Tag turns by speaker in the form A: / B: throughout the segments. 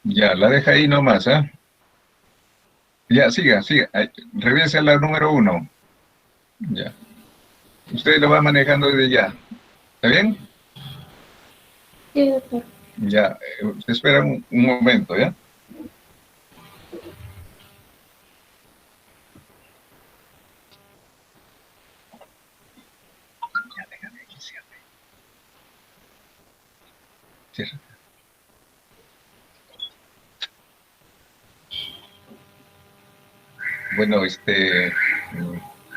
A: Ya, la deja ahí nomás, ¿ah? Ya, siga, siga. Regrese a la número 1. Ya. Usted lo va manejando desde ya. ¿Está bien?
B: Sí, doctor.
A: Ya. Usted espera un momento, ¿ya? Ya, déjame aquí, cierre. Cierre. Bueno,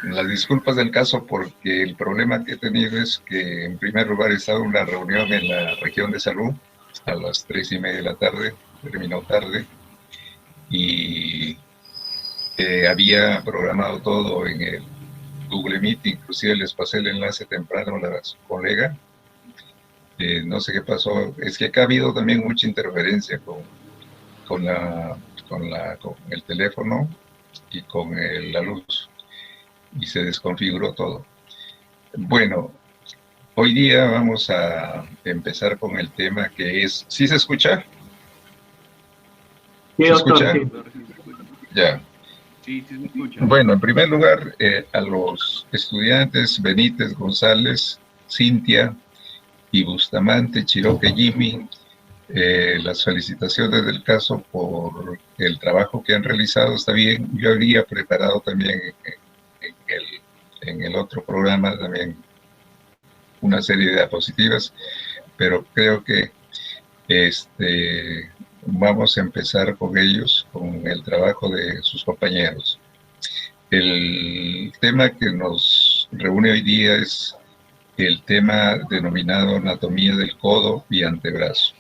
A: las disculpas del caso porque el problema que he tenido es que en primer lugar he estado en una reunión en la región de salud a las 3:30 de la tarde, terminó tarde, y había programado todo en el Google Meet, inclusive les pasé el enlace temprano a su colega. No sé qué pasó, es que acá ha habido también mucha interferencia con, la, con el teléfono y con la luz, y se desconfiguró todo. Bueno, hoy día vamos a empezar con el tema que es... ¿Sí se escucha?
C: Sí,
A: ¿Se
C: doctor,
A: escucha?
C: sí.
A: Ya.
D: Sí, sí se escucha.
A: Bueno, en primer lugar, a los estudiantes Benítez, González, Cintia y Bustamante, Chiroque, Jimmy, las felicitaciones del caso por el trabajo que han realizado. Está bien, yo había preparado también en el otro programa también una serie de diapositivas, pero creo que vamos a empezar con ellos, con el trabajo de sus compañeros. El tema que nos reúne hoy día es el tema denominado anatomía del codo y antebrazo.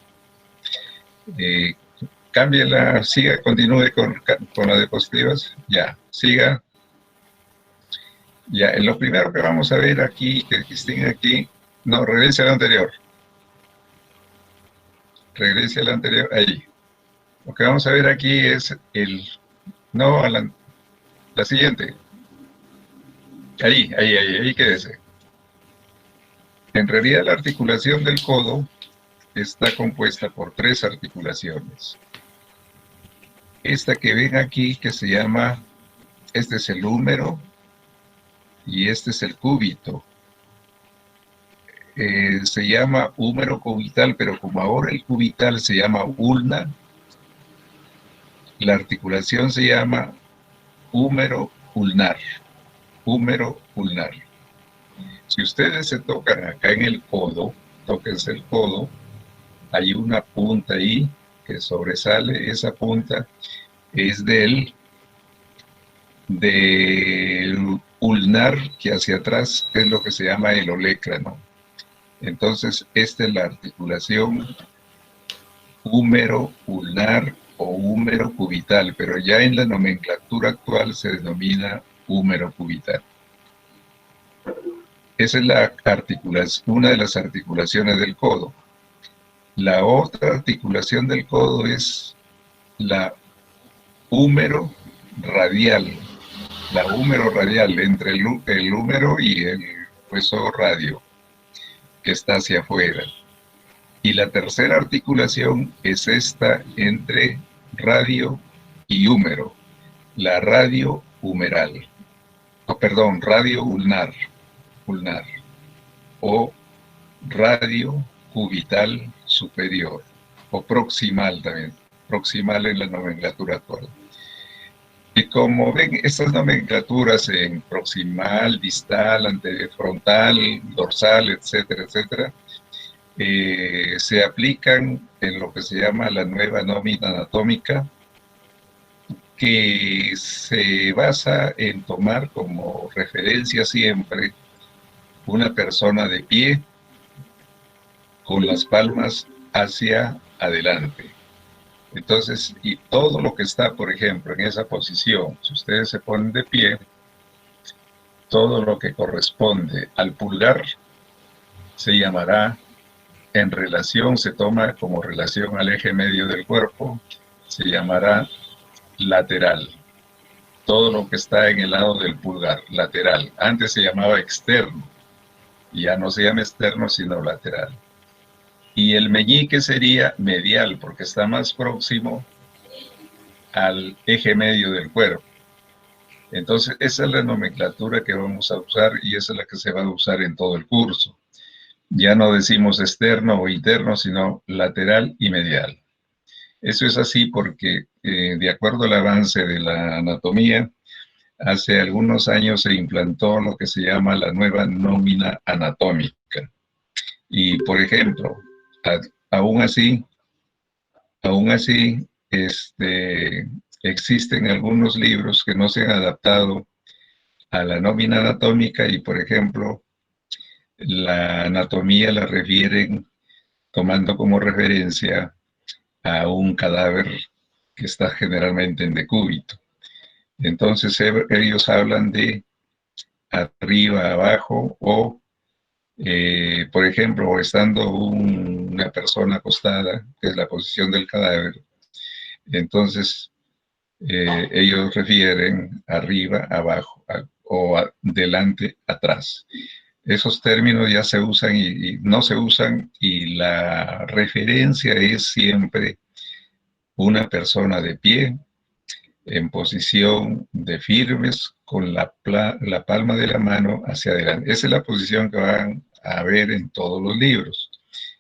A: Cámbiela, siga, continúe con las diapositivas. Ya, siga. Ya, lo primero que vamos a ver aquí, que distingue aquí, no, regrese al anterior. Regrese al anterior, ahí. Lo que vamos a ver aquí es no, la siguiente. Ahí quédese. En realidad la articulación del codo está compuesta por 3 articulaciones. Esta que ven aquí, que se llama, este es el húmero y este es el cúbito. Se llama húmero cubital, pero como ahora el cubital se llama ulna, la articulación se llama húmero ulnar. Húmero ulnar. Si ustedes se tocan acá en el codo, tóquense el codo, hay una punta ahí que sobresale, esa punta es del ulnar, que hacia atrás es lo que se llama el olecrano. Entonces, esta es la articulación húmero ulnar o húmero cubital, pero ya en la nomenclatura actual se denomina húmero cubital. Esa es una de las articulaciones del codo. La otra articulación del codo es la húmero radial. La húmero radial, entre el húmero y el hueso radio, que está hacia afuera. Y la tercera articulación es esta entre radio y húmero, la radio humeral, radio ulnar, o radio cubital superior, o proximal también, proximal en la nomenclatura actual. Y como ven, estas nomenclaturas en proximal, distal, frontal, dorsal, etcétera, etcétera, se aplican en lo que se llama la nueva nómina anatómica, que se basa en tomar como referencia siempre una persona de pie con las palmas hacia adelante. Entonces, y todo lo que está, por ejemplo, en esa posición, si ustedes se ponen de pie, todo lo que corresponde al pulgar se llamará, en relación, se toma como relación al eje medio del cuerpo, se llamará lateral. Todo lo que está en el lado del pulgar, lateral. Antes se llamaba externo, y ya no se llama externo, sino lateral. Y el meñique sería medial, porque está más próximo al eje medio del cuerpo. Entonces, esa es la nomenclatura que vamos a usar y esa es la que se va a usar en todo el curso. Ya no decimos externo o interno, sino lateral y medial. Eso es así porque, de acuerdo al avance de la anatomía, hace algunos años se implantó lo que se llama la nueva nómina anatómica. Y, por ejemplo, aún así, existen algunos libros que no se han adaptado a la nómina anatómica y, por ejemplo, la anatomía la refieren tomando como referencia a un cadáver que está generalmente en decúbito. Entonces ellos hablan de arriba, abajo o, por ejemplo, estando una persona acostada, que es la posición del cadáver, entonces ellos refieren arriba, abajo o delante, atrás. Esos términos ya se usan y no se usan y la referencia es siempre una persona de pie, en posición de firmes, con la palma de la mano hacia adelante. Esa es la posición que van a ver en todos los libros.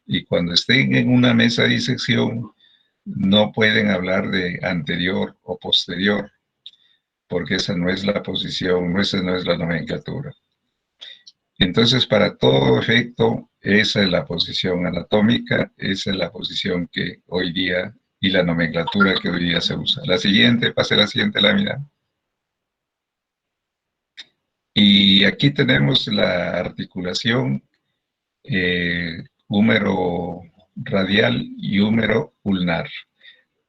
A: Y cuando estén en una mesa de disección, no pueden hablar de anterior o posterior, porque esa no es la posición, esa no es la nomenclatura. Entonces, para todo efecto, esa es la posición anatómica, esa es la posición que hoy día y la nomenclatura que hoy día se usa. La siguiente, pase la siguiente lámina. Y aquí tenemos la articulación húmero radial y húmero ulnar.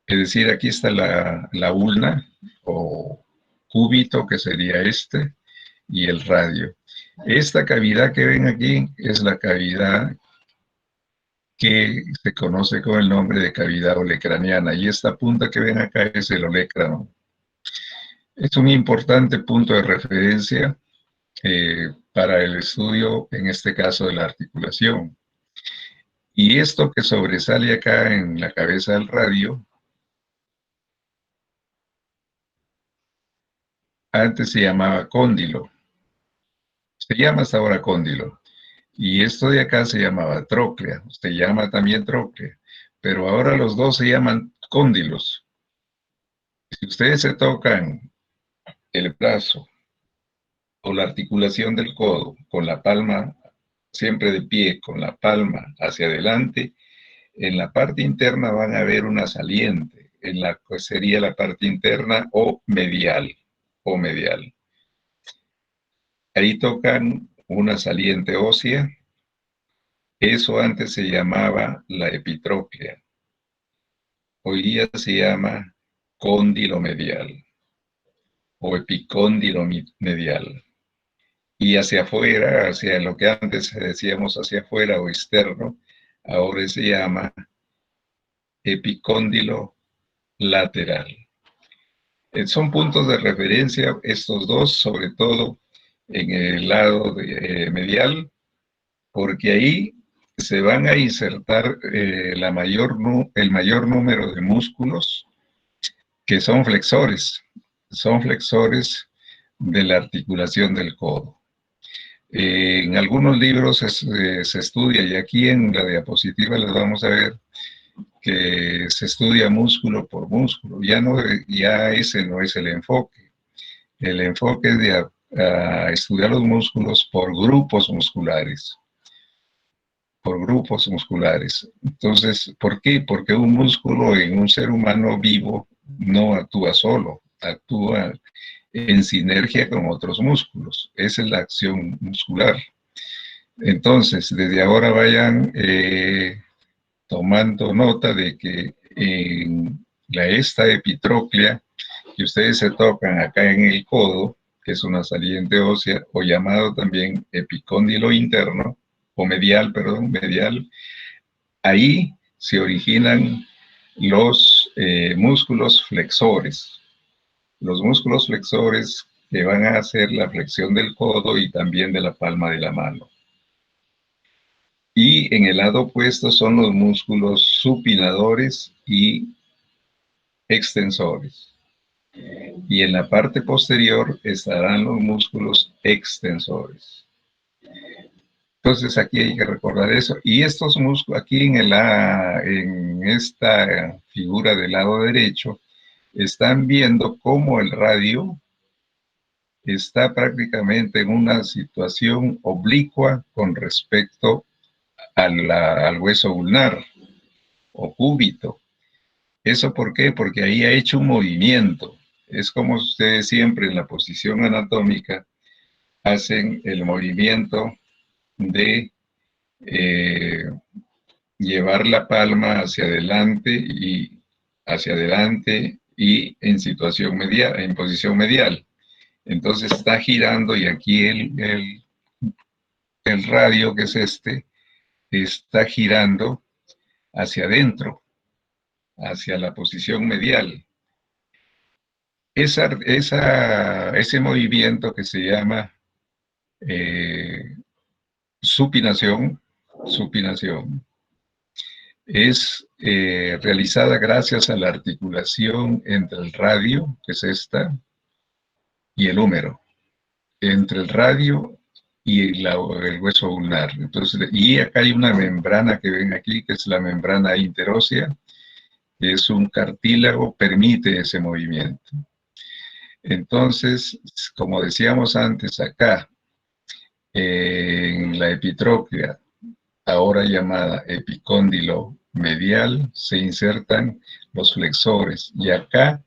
A: Es decir, aquí está la ulna o cúbito, que sería este, y el radio. Esta cavidad que ven aquí es la cavidad que se conoce con el nombre de cavidad olecraniana, y esta punta que ven acá es el olecrano. Es un importante punto de referencia para el estudio, en este caso, de la articulación. Y esto que sobresale acá en la cabeza del radio, antes se llamaba cóndilo. Se llama hasta ahora cóndilo. Y esto de acá se llamaba tróclea. Se llama también tróclea. Pero ahora los dos se llaman cóndilos. Si ustedes se tocan el brazo o la articulación del codo con la palma siempre de pie, con la palma hacia adelante, en la parte interna van a ver una saliente, en la que sería la parte interna o medial. Ahí tocan una saliente ósea. Eso antes se llamaba la epitróclea. Hoy día se llama cóndilo medial o epicóndilo medial. Y hacia afuera, hacia lo que antes decíamos hacia afuera o externo, ahora se llama epicóndilo lateral. Son puntos de referencia estos dos, sobre todo en el lado medial, porque ahí se van a insertar el mayor número de músculos que son flexores de la articulación del codo. En algunos libros se estudia, y aquí en la diapositiva les vamos a ver que se estudia músculo por músculo. Ya ese no es el enfoque. El enfoque es de estudiar los músculos por grupos musculares. Entonces, ¿por qué? Porque un músculo en un ser humano vivo no actúa solo, actúa en sinergia con otros músculos. Esa es la acción muscular. Entonces, desde ahora vayan tomando nota de que en esta epitróclea que ustedes se tocan acá en el codo, que es una saliente ósea, o llamado también epicóndilo interno, o medial, ahí se originan los músculos flexores. Los músculos flexores que van a hacer la flexión del codo y también de la palma de la mano. Y en el lado opuesto son los músculos supinadores y extensores. Y en la parte posterior estarán los músculos extensores. Entonces aquí hay que recordar eso. Y estos músculos, aquí en esta figura del lado derecho, están viendo cómo el radio está prácticamente en una situación oblicua con respecto al hueso ulnar o cúbito. ¿Eso por qué? Porque ahí ha hecho un movimiento. Es como ustedes siempre en la posición anatómica hacen el movimiento de llevar la palma hacia adelante y en situación medial, en posición medial. Entonces está girando y aquí el radio, que es este, está girando hacia adentro, hacia la posición medial. Ese movimiento que se llama supinación, es realizada gracias a la articulación entre el radio, que es esta, y el húmero, entre el radio y el hueso ulnar. Entonces, y acá hay una membrana que ven aquí, que es la membrana interósea, que es un cartílago, permite ese movimiento. Entonces, como decíamos antes, acá, en la epitróclea, ahora llamada epicóndilo medial, se insertan los flexores, y acá,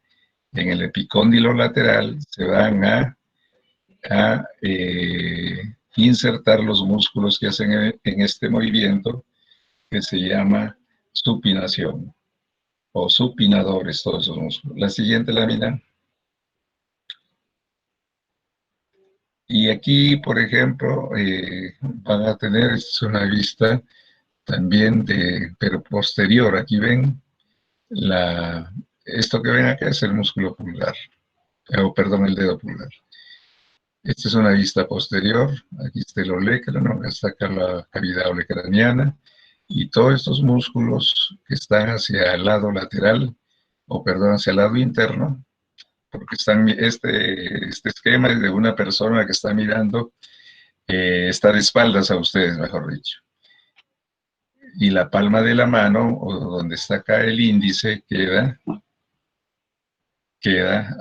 A: en el epicóndilo lateral, se van a insertar los músculos que hacen en este movimiento, que se llama supinación, o supinadores, todos esos músculos. La siguiente lámina. Y aquí, por ejemplo, van a tener una vista también pero posterior. Aquí ven, esto que ven acá es el músculo pulgar, perdón, el dedo pulgar. Esta es una vista posterior, aquí está el olecrano, está acá la cavidad olecraniana, y todos estos músculos que están hacia el lado lateral, hacia el lado interno, porque este esquema es de una persona que está mirando, está de espaldas a ustedes, mejor dicho. Y la palma de la mano, o donde está acá el índice, queda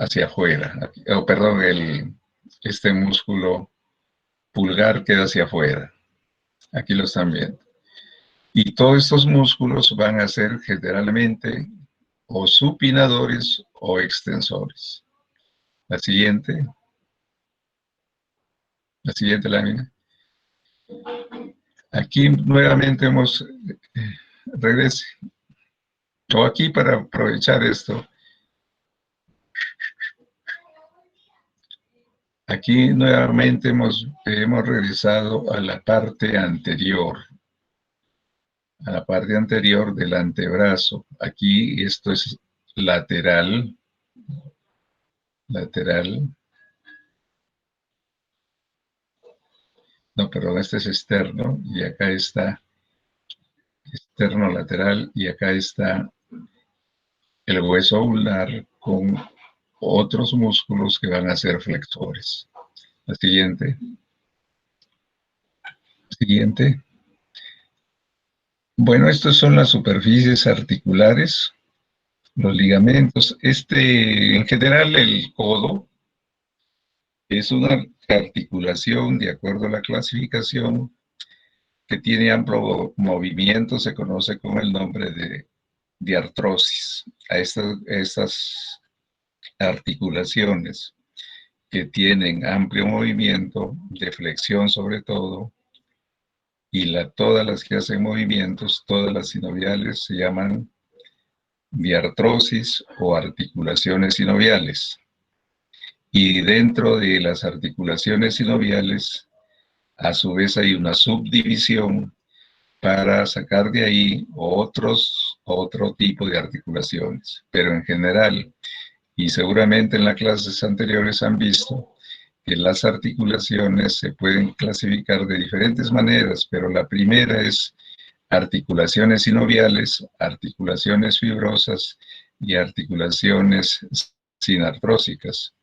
A: hacia afuera. Este músculo pulgar queda hacia afuera. Aquí lo están viendo. Y todos estos músculos van a ser generalmente o supinadores o extensores. La siguiente lámina. Aquí nuevamente regrese. O aquí, para aprovechar esto, aquí nuevamente hemos regresado a la parte anterior del antebrazo. Aquí esto es lateral. No, perdón, este es externo, y acá está externo lateral, y acá está el hueso ulnar con otros músculos que van a ser flexores. La siguiente. Bueno, estas son las superficies articulares, los ligamentos. En general, el codo es una articulación, de acuerdo a la clasificación, que tiene amplio movimiento, se conoce con el nombre de artrosis. A estas articulaciones que tienen amplio movimiento, de flexión sobre todo, y todas las que hacen movimientos, todas las sinoviales, se llaman diartrosis o articulaciones sinoviales. Y dentro de las articulaciones sinoviales, a su vez hay una subdivisión para sacar de ahí otro tipo de articulaciones. Pero en general, y seguramente en las clases anteriores han visto, que las articulaciones se pueden clasificar de diferentes maneras, pero la primera es articulaciones sinoviales, articulaciones fibrosas y articulaciones sinartrósicas,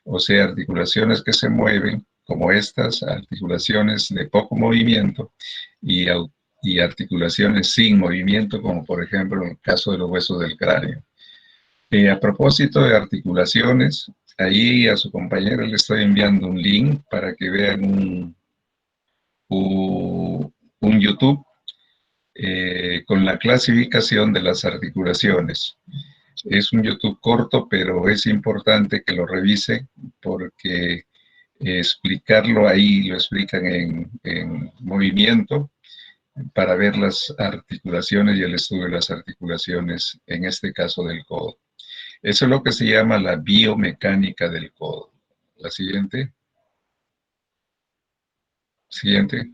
A: o sea, articulaciones que se mueven, como estas, articulaciones de poco movimiento, y articulaciones sin movimiento, como por ejemplo en el caso de los huesos del cráneo. A propósito de articulaciones, ahí a su compañero le estoy enviando un link para que vean un YouTube con la clasificación de las articulaciones. Es un YouTube corto, pero es importante que lo revise porque explicarlo ahí, lo explican en movimiento para ver las articulaciones y el estudio de las articulaciones, en este caso del codo. Eso es lo que se llama la biomecánica del codo. La siguiente. Siguiente.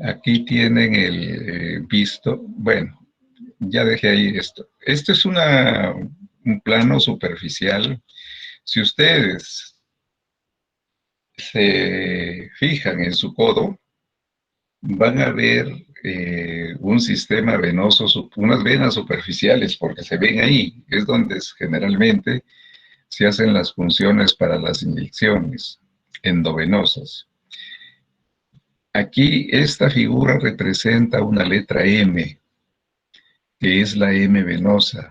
A: Aquí tienen el visto. Bueno, ya dejé ahí esto. Esto es un plano superficial. Si ustedes se fijan en su codo, van a ver un sistema venoso, unas venas superficiales, porque se ven ahí. Es donde generalmente se hacen las funciones para las inyecciones endovenosas. Aquí esta figura representa una letra M, que es la M venosa,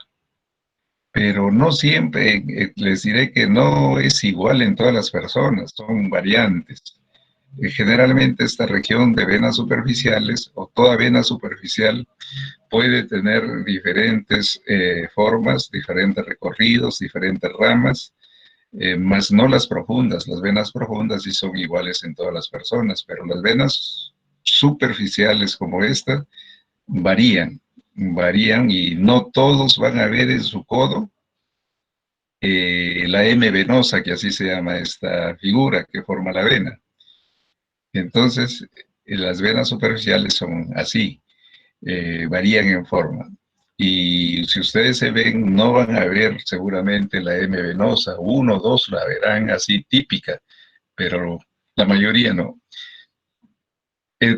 A: pero no siempre, les diré que no es igual en todas las personas, son variantes. Generalmente esta región de venas superficiales o toda vena superficial puede tener diferentes formas, diferentes recorridos, diferentes ramas, más no las profundas. Las venas profundas sí son iguales en todas las personas, pero las venas superficiales como esta varían y no todos van a ver en su codo la M venosa, que así se llama esta figura que forma la vena. Entonces, las venas superficiales son así, varían en forma. Y si ustedes se ven, no van a ver seguramente la M venosa, uno o dos la verán así típica, pero la mayoría no.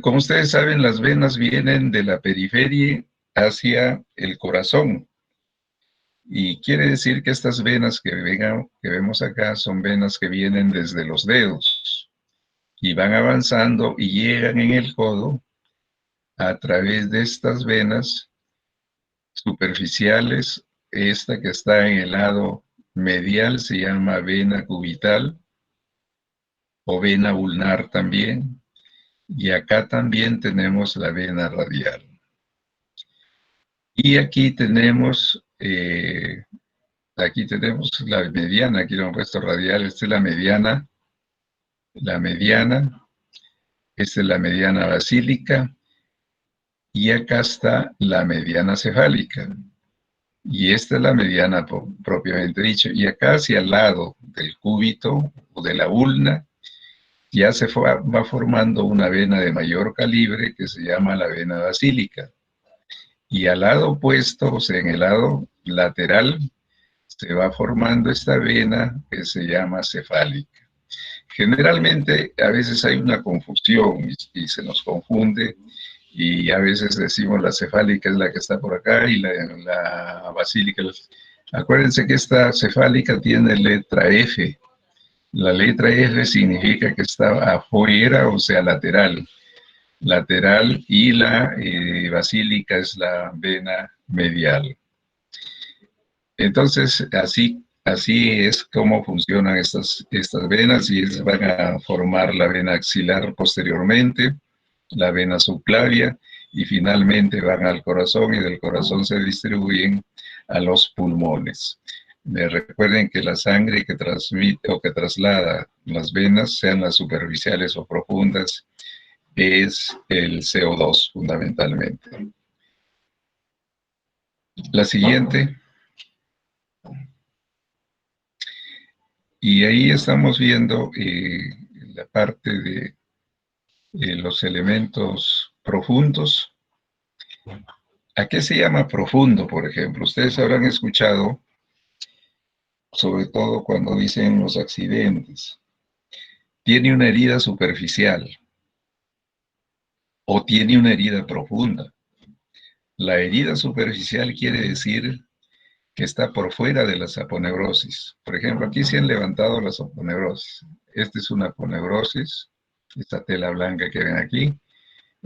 A: Como ustedes saben, las venas vienen de la periferia hacia el corazón. Y quiere decir que estas venas que vemos acá son venas que vienen desde los dedos y van avanzando y llegan en el codo a través de estas venas superficiales. Esta que está en el lado medial se llama vena cubital o vena ulnar también. Y acá también tenemos la vena radial. Y aquí tenemos la mediana, aquí lo han puesto radial, esta es la mediana, esta es la mediana basílica, y acá está la mediana cefálica, y esta es la mediana propiamente dicho, y acá hacia el lado del cúbito o de la ulna, ya va formando una vena de mayor calibre que se llama la vena basílica, y al lado opuesto, o sea, en el lado lateral, se va formando esta vena que se llama cefálica. Generalmente a veces hay una confusión y se nos confunde y a veces decimos la cefálica es la que está por acá y la basílica. Acuérdense que esta cefálica tiene letra F. La letra F significa que está afuera, o sea, lateral. Lateral, y la basílica es la vena medial. Entonces, así es como funcionan estas venas, y van a formar la vena axilar posteriormente, la vena subclavia, y finalmente van al corazón, y del corazón se distribuyen a los pulmones. Recuerden que la sangre que transmite o que traslada las venas, sean las superficiales o profundas, es el CO2 fundamentalmente. La siguiente. Y ahí estamos viendo la parte de los elementos profundos. ¿A qué se llama profundo, por ejemplo? Ustedes habrán escuchado, sobre todo cuando dicen los accidentes. tiene una herida superficial o tiene una herida profunda. La herida superficial quiere decir que está por fuera de las aponeurosis. Por ejemplo, aquí se han levantado las aponeurosis. Esta es una aponeurosis, esta tela blanca que ven aquí.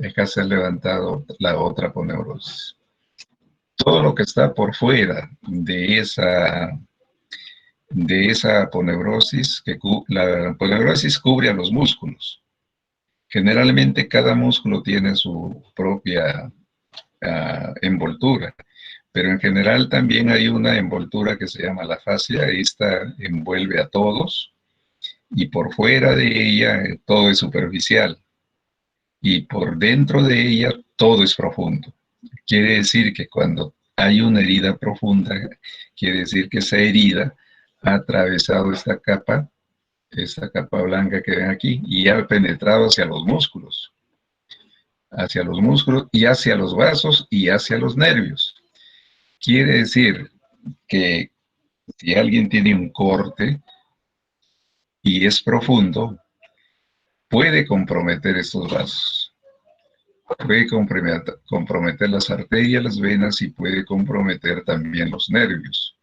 A: Acá se ha levantado la otra aponeurosis. Todo lo que está por fuera de esa aponeurosis, la aponeurosis cubre a los músculos. Generalmente cada músculo tiene su propia envoltura, pero en general también hay una envoltura que se llama la fascia. Esta envuelve a todos y por fuera de ella todo es superficial y por dentro de ella todo es profundo. Quiere decir que cuando hay una herida profunda, quiere decir que esa herida ha atravesado esta capa blanca que ven aquí, y ha penetrado hacia los músculos y hacia los vasos y hacia los nervios. Quiere decir que si alguien tiene un corte y es profundo, puede comprometer estos vasos, puede comprometer las arterias, las venas y puede comprometer también los nervios.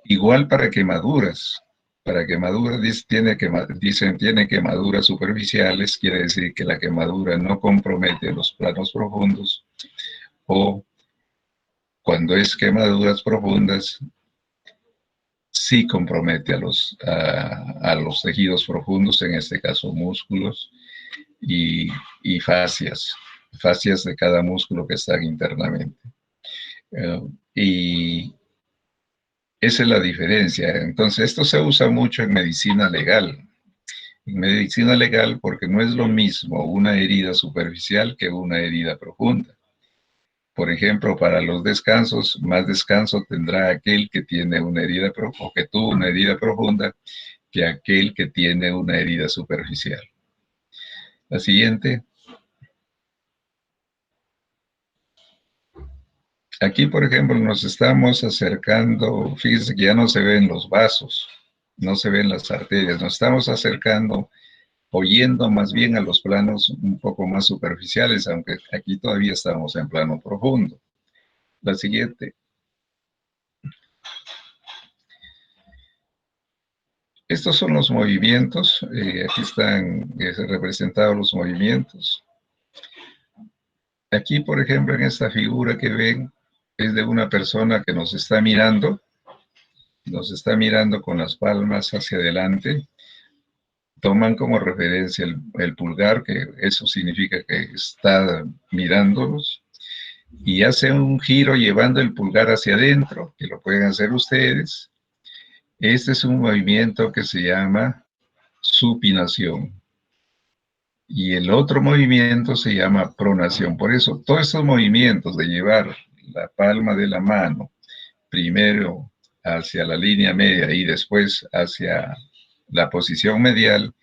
A: Igual para quemaduras. Para quemaduras dicen tiene quemaduras superficiales, quiere decir que la quemadura no compromete los planos profundos, o cuando es quemaduras profundas, sí compromete a los tejidos profundos, en este caso músculos y fascias de cada músculo que están internamente. Y esa es la diferencia. Entonces, esto se usa mucho en medicina legal. En medicina legal, porque no es lo mismo una herida superficial que una herida profunda. Por ejemplo, para los descansos, más descanso tendrá aquel que tiene una herida o que tuvo una herida profunda que aquel que tiene una herida superficial. La siguiente. Aquí, por ejemplo, nos estamos acercando, fíjense que ya no se ven los vasos, no se ven las arterias, nos estamos acercando o yendo más bien a los planos un poco más superficiales, aunque aquí todavía estamos en plano profundo. La siguiente. Estos son los movimientos, aquí están representados los movimientos. Aquí, por ejemplo, en esta figura que ven, es de una persona que nos está mirando con las palmas hacia adelante. Toman como referencia el pulgar, que eso significa que está mirándolos, y hace un giro llevando el pulgar hacia adentro, que lo pueden hacer ustedes. Este es un movimiento que se llama supinación. Y el otro movimiento se llama pronación. Por eso, todos estos movimientos de llevar la palma de la mano primero hacia la línea media y después hacia la posición medial,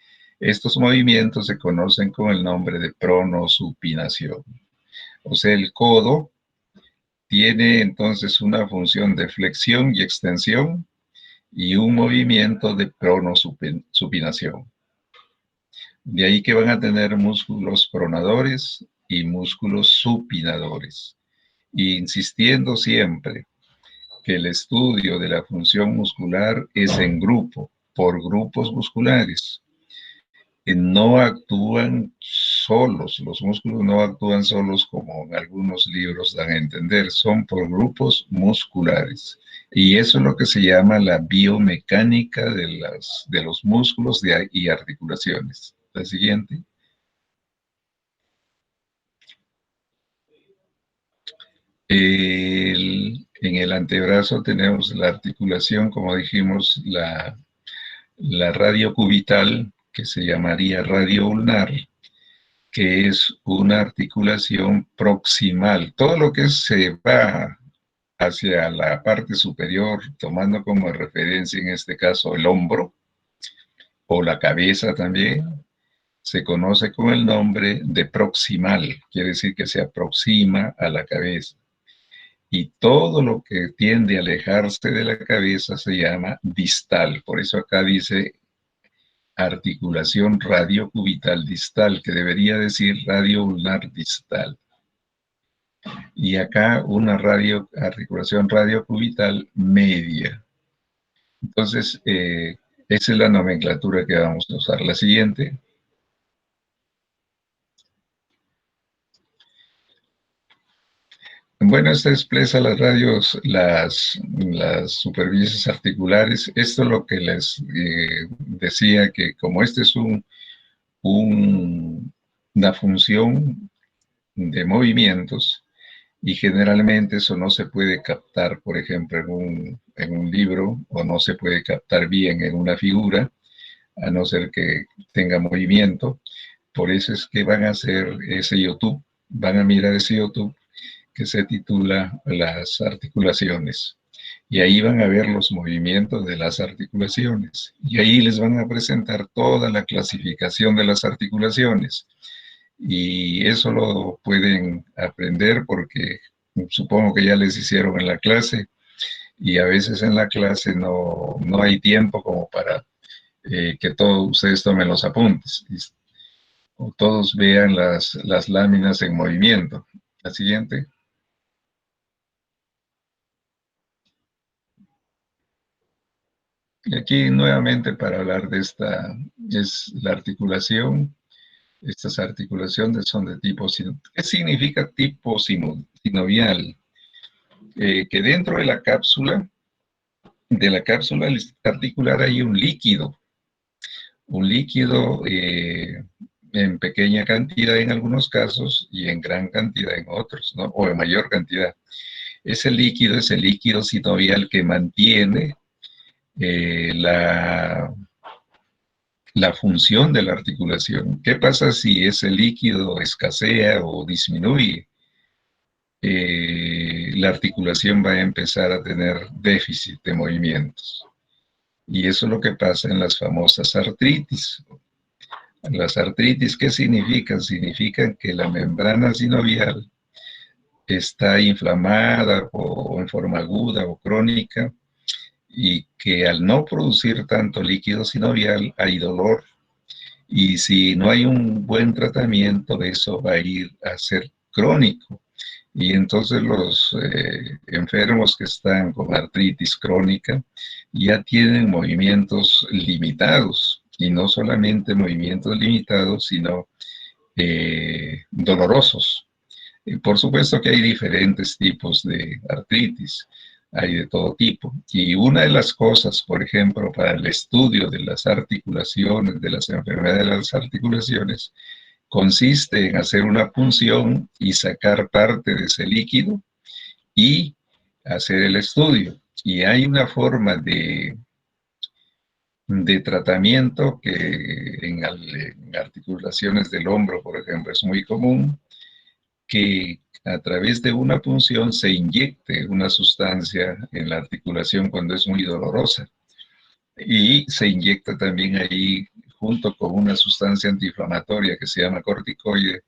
A: estos movimientos se conocen con el nombre de pronosupinación. O sea, el codo tiene entonces una función de flexión y extensión y un movimiento de pronosupinación. De ahí que van a tener músculos pronadores y músculos supinadores. Y insistiendo siempre que el estudio de la función muscular es en grupo, por grupos musculares. No actúan solos, los músculos no actúan solos como en algunos libros dan a entender, son por grupos musculares. Y eso es lo que se llama la biomecánica de los músculos y articulaciones. La siguiente. En el antebrazo tenemos la articulación, como dijimos, la radio cubital, que se llamaría radio ulnar, que es una articulación proximal. Todo lo que se va hacia la parte superior, tomando como referencia en este caso el hombro o la cabeza también, se conoce con el nombre de proximal, quiere decir que se aproxima a la cabeza. Y todo lo que tiende a alejarse de la cabeza se llama distal. Por eso acá dice articulación radiocubital distal, que debería decir radio ulnar distal. Y acá una articulación radiocubital media. Entonces, esa es la nomenclatura que vamos a usar. La siguiente. Bueno, esta expresa las superficies articulares. Esto es lo que les decía, que como este es una función de movimientos, y generalmente eso no se puede captar, por ejemplo, en un libro, o no se puede captar bien en una figura, a no ser que tenga movimiento. Por eso es que van a hacer ese YouTube, van a mirar ese YouTube que se titula Las articulaciones. Y ahí van a ver los movimientos de las articulaciones. Y ahí les van a presentar toda la clasificación de las articulaciones. Y eso lo pueden aprender porque supongo que ya les hicieron en la clase, y a veces en la clase no hay tiempo como para que todos ustedes tomen los apuntes o todos vean las láminas en movimiento. La siguiente. Y aquí nuevamente para hablar de esta, es la articulación. Estas articulaciones son de tipo sinovial. ¿Qué significa tipo sinovial? Que dentro de la cápsula articular hay un líquido en pequeña cantidad en algunos casos y en gran cantidad en otros, ¿no? O en mayor cantidad. Ese líquido es el líquido sinovial que mantiene la función de la articulación. ¿Qué pasa si ese líquido escasea o disminuye? La articulación va a empezar a tener déficit de movimientos. Y eso es lo que pasa en las famosas artritis. Las artritis, ¿qué significan? Significan que la membrana sinovial está inflamada o en forma aguda o crónica, y que al no producir tanto líquido sinovial hay dolor. Y si no hay un buen tratamiento, eso va a ir a ser crónico. Y entonces los enfermos que están con artritis crónica ya tienen movimientos limitados, y no solamente movimientos limitados, sino dolorosos. Por supuesto que hay diferentes tipos de artritis, hay de todo tipo. Y una de las cosas, por ejemplo, para el estudio de las articulaciones, de las enfermedades de las articulaciones, consiste en hacer una punción y sacar parte de ese líquido y hacer el estudio. Y hay una forma de tratamiento que en articulaciones del hombro, por ejemplo, es muy común, que a través de una punción se inyecte una sustancia en la articulación cuando es muy dolorosa. Y se inyecta también ahí, junto con una sustancia antiinflamatoria que se llama corticoide,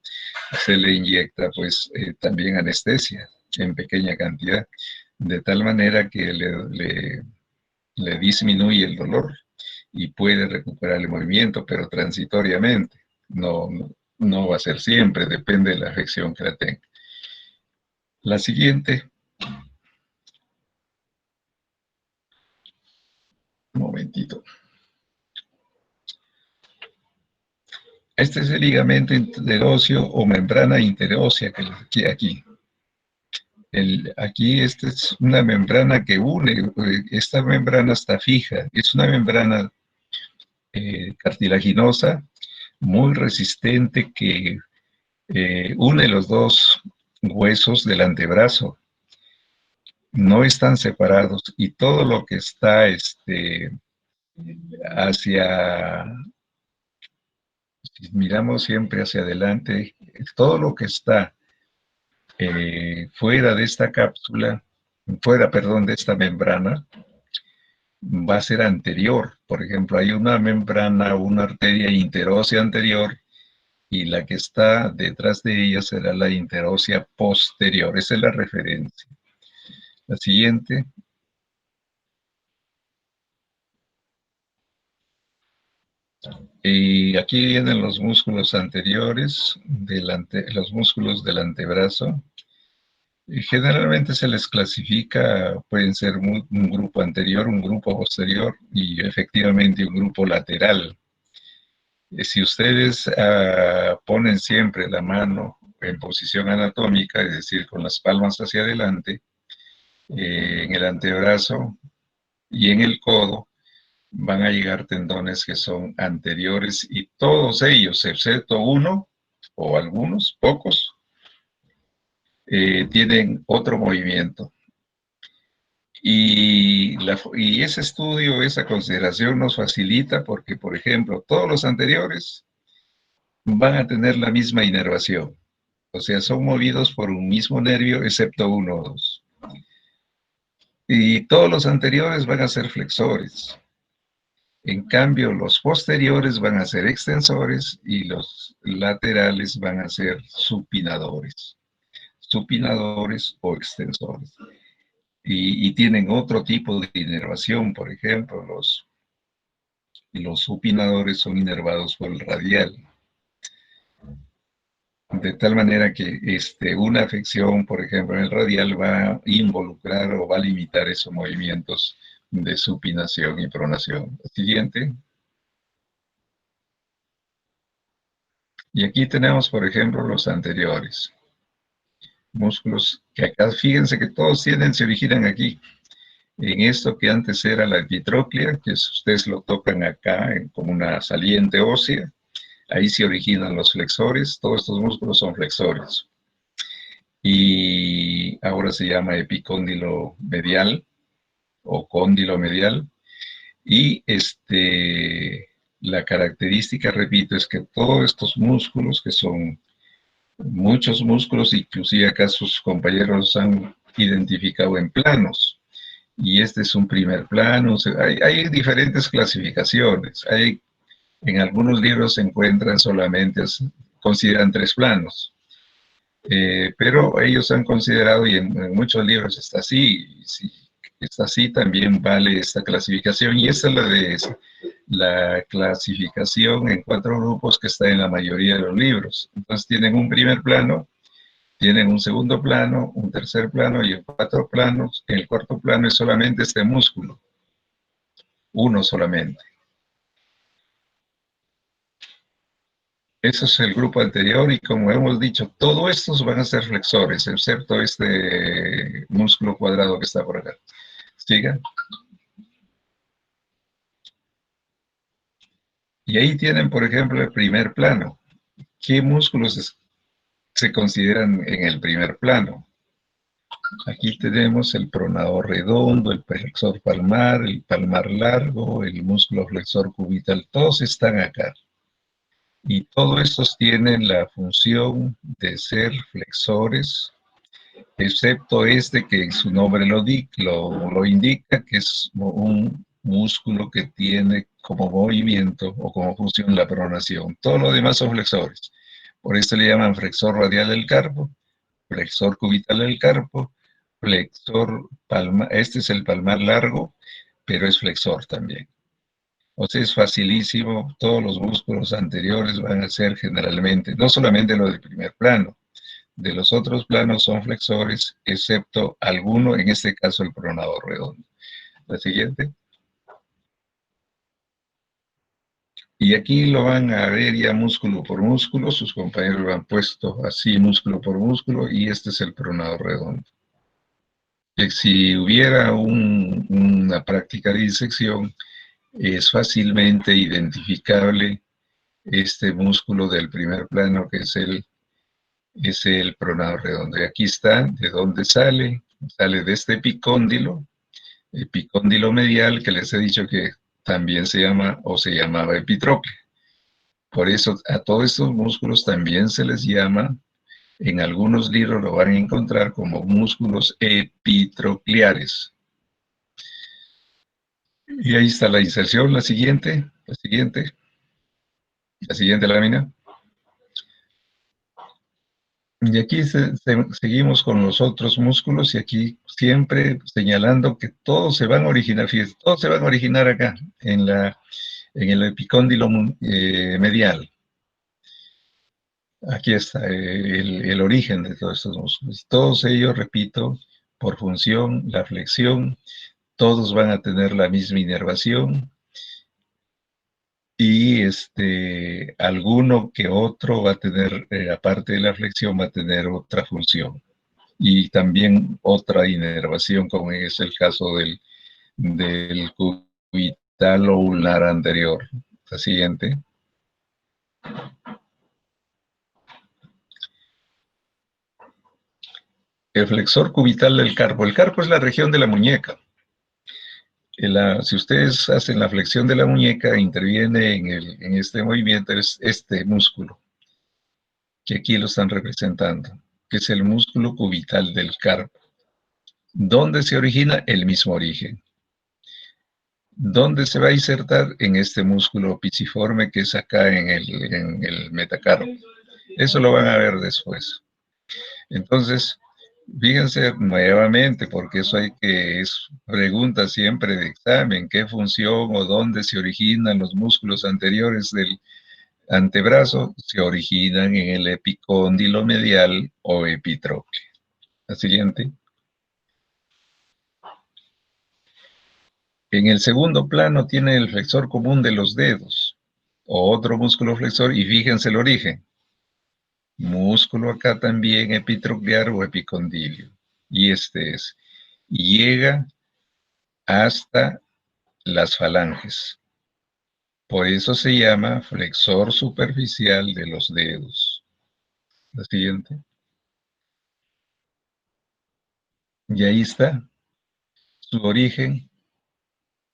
A: se le inyecta pues también anestesia en pequeña cantidad, de tal manera que le disminuye el dolor y puede recuperar el movimiento, pero transitoriamente. No va a ser siempre, depende de la afección que la tenga. La siguiente. Un momentito. Este es el ligamento interóseo o membrana interósea que aquí. Aquí esta es una membrana que une, esta membrana está fija, es una membrana cartilaginosa muy resistente que une los dos huesos del antebrazo. No están separados, y todo lo que está hacia, si miramos siempre hacia adelante, todo lo que está fuera de esta cápsula, perdón, de esta membrana, va a ser anterior. Por ejemplo, hay una membrana, una arteria interósea anterior, y la que está detrás de ella será la interósea posterior. Esa es la referencia. La siguiente. . Y aquí vienen los músculos anteriores, los músculos del antebrazo. Y generalmente se les clasifica, pueden ser un grupo anterior, un grupo posterior y efectivamente un grupo lateral. Si ustedes ponen siempre la mano en posición anatómica, es decir, con las palmas hacia adelante, en el antebrazo y en el codo, van a llegar tendones que son anteriores y todos ellos, excepto uno o algunos, pocos, tienen otro movimiento. Y ese estudio, esa consideración nos facilita porque, por ejemplo, todos los anteriores van a tener la misma inervación. O sea, son movidos por un mismo nervio, excepto uno o dos. Y todos los anteriores van a ser flexores. En cambio, los posteriores van a ser extensores y los laterales van a ser supinadores. Supinadores o extensores. Y tienen otro tipo de inervación, por ejemplo, los supinadores son inervados por el radial. De tal manera que una afección, por ejemplo, en el radial va a involucrar o va a limitar esos movimientos de supinación y pronación. Siguiente. Y aquí tenemos, por ejemplo, los anteriores. Músculos que acá, fíjense que todos se originan aquí. En esto que antes era la epitróclea, que ustedes lo tocan acá como una saliente ósea, ahí se originan los flexores, todos estos músculos son flexores. Y ahora se llama epicóndilo medial o cóndilo medial. Y la característica, repito, es que todos estos músculos, que son muchos músculos, inclusive acá sus compañeros han identificado en planos. Y este es un primer plano. Hay diferentes clasificaciones. En algunos libros se encuentran solamente, consideran 3 planos. Pero ellos han considerado, y en muchos libros está así, y si está así también vale esta clasificación, y esta es la clasificación en 4 grupos que está en la mayoría de los libros. Entonces tienen un primer plano, tienen un segundo plano, un tercer plano y en 4 planos. En el cuarto plano es solamente este músculo, uno solamente. Eso es el grupo anterior y como hemos dicho, todos estos van a ser flexores, excepto este músculo cuadrado que está por acá. Siga. Y ahí tienen, por ejemplo, el primer plano. ¿Qué músculos se consideran en el primer plano? Aquí tenemos el pronador redondo, el flexor palmar, el palmar largo, el músculo flexor cubital, todos están acá. Y todos estos tienen la función de ser flexores, excepto que su nombre lo indica, que es un músculo que tiene como movimiento o como función la pronación. Todo lo demás son flexores. Por esto le llaman flexor radial del carpo, flexor cubital del carpo, flexor palmar, este es el palmar largo, pero es flexor también. O sea, es facilísimo, todos los músculos anteriores van a ser generalmente, no solamente los del primer plano, de los otros planos son flexores, excepto alguno, en este caso el pronador redondo. La siguiente. Y aquí lo van a ver ya músculo por músculo, sus compañeros lo han puesto así músculo por músculo, y este es el pronador redondo. Si hubiera una práctica de disección, es fácilmente identificable este músculo del primer plano, que es el pronador redondo. Y aquí está, ¿de dónde sale? Sale de este epicóndilo, epicóndilo medial, que les he dicho que también se llama o se llamaba epitróclea. Por eso a todos estos músculos también se les llama, en algunos libros lo van a encontrar como músculos epitrocleares. Y ahí está la inserción, la siguiente lámina. Y aquí seguimos con los otros músculos y aquí siempre señalando que todos se van a originar, fíjense, todos se van a originar acá, En el epicóndilo medial. Aquí está el origen de todos estos músculos. Todos ellos, repito, por función, la flexión, todos van a tener la misma inervación y alguno que otro va a tener, aparte de la flexión, va a tener otra función y también otra inervación, como es el caso del cubital o ulnar anterior. La siguiente. El flexor cubital del carpo. El carpo es la región de la muñeca. Si ustedes hacen la flexión de la muñeca, interviene en este movimiento es este músculo, que aquí lo están representando, que es el músculo cubital del carpo. ¿Dónde se origina? El mismo origen. ¿Dónde se va a insertar? En este músculo pisiforme que es acá en el metacarpo. Eso lo van a ver después. Entonces, fíjense nuevamente, porque eso es pregunta siempre de examen, ¿qué función o dónde se originan los músculos anteriores del antebrazo? Se originan en el epicóndilo medial o epitrócleo. La siguiente. En el segundo plano tiene el flexor común de los dedos, o otro músculo flexor, y fíjense el origen. Músculo acá también epitroclear o epicondilio. Y llega hasta las falanges. Por eso se llama flexor superficial de los dedos. La siguiente. Y ahí está su origen,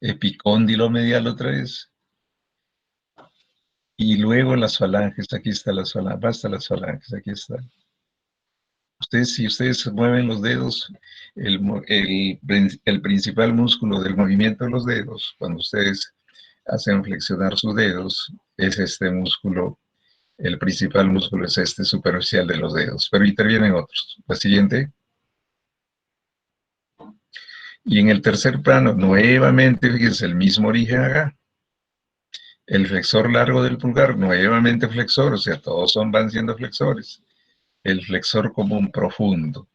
A: epicóndilo medial otra vez. Y luego las falanges, aquí están las falanges, basta las falanges, aquí están. Si ustedes mueven los dedos, el principal músculo del movimiento de los dedos, cuando ustedes hacen flexionar sus dedos, es este músculo, el principal músculo es este superficial de los dedos, pero intervienen otros. La siguiente. Y en el tercer plano, nuevamente, fíjense, el mismo origen acá. El flexor largo del pulgar, nuevamente flexor, o sea, todos van siendo flexores. El flexor común profundo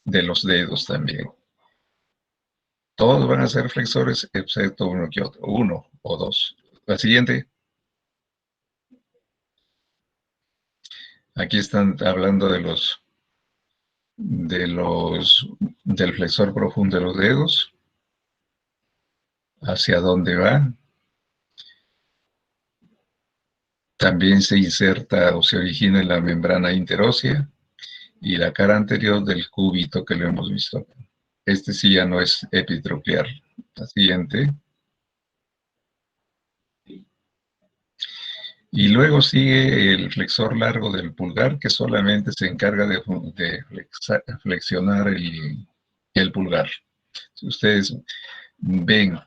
A: de los dedos también. Todos van a ser flexores, excepto uno que otro, uno o dos. La siguiente. Aquí están hablando del flexor profundo de los dedos. Hacia dónde va. También se inserta o se origina en la membrana interósea y la cara anterior del cúbito que lo hemos visto acá. Este sí ya no es epitroclear. La siguiente. Y luego sigue el flexor largo del pulgar, que solamente se encarga de flexionar el pulgar. Si ustedes ven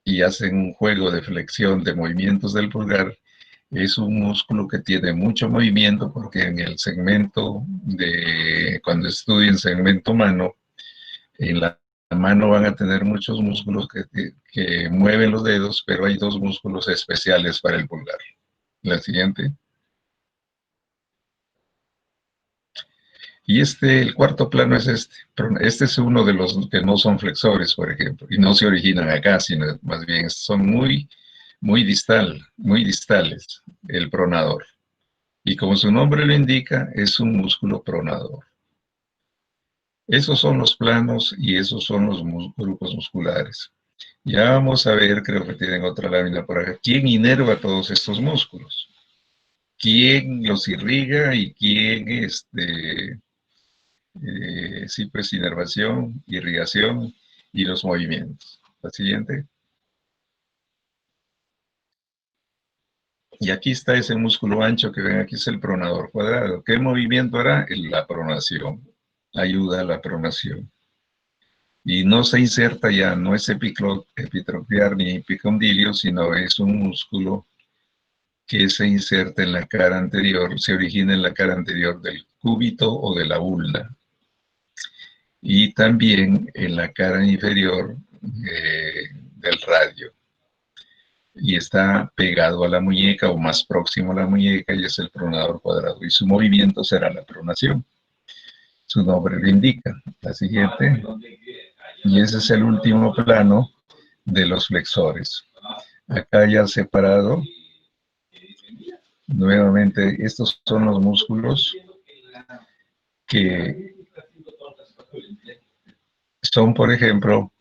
A: y hacen un juego de flexión de movimientos del pulgar, es un músculo que tiene mucho movimiento porque en el segmento cuando estudien segmento mano, en la mano van a tener muchos músculos que mueven los dedos, pero hay dos músculos especiales para el pulgar. La siguiente. Y el cuarto plano es este. Este es uno de los que no son flexores, por ejemplo, y no se originan acá, sino más bien son muy distales, el pronador. Y como su nombre lo indica, es un músculo pronador. Esos son los planos y esos son los grupos musculares. Ya vamos a ver, creo que tienen otra lámina por acá, quién inerva todos estos músculos. ¿Quién los irriga y quién, sí, pues inervación, irrigación y los movimientos? La siguiente. Y aquí está ese músculo ancho que ven aquí, es el pronador cuadrado. ¿Qué movimiento hará? La pronación. Ayuda a la pronación. Y no se inserta ya, no es epitroclear ni epicondilio, sino es un músculo que se inserta en la cara anterior, se origina en la cara anterior del cúbito o de la ulna. Y también en la cara inferior del radio. y está pegado a la muñeca o más próximo a la muñeca y es el pronador cuadrado. Y su movimiento será la pronación. Su nombre lo indica. La siguiente. Y ese es el último plano de los flexores. Acá ya separado. Nuevamente, estos son los músculos que son, por ejemplo,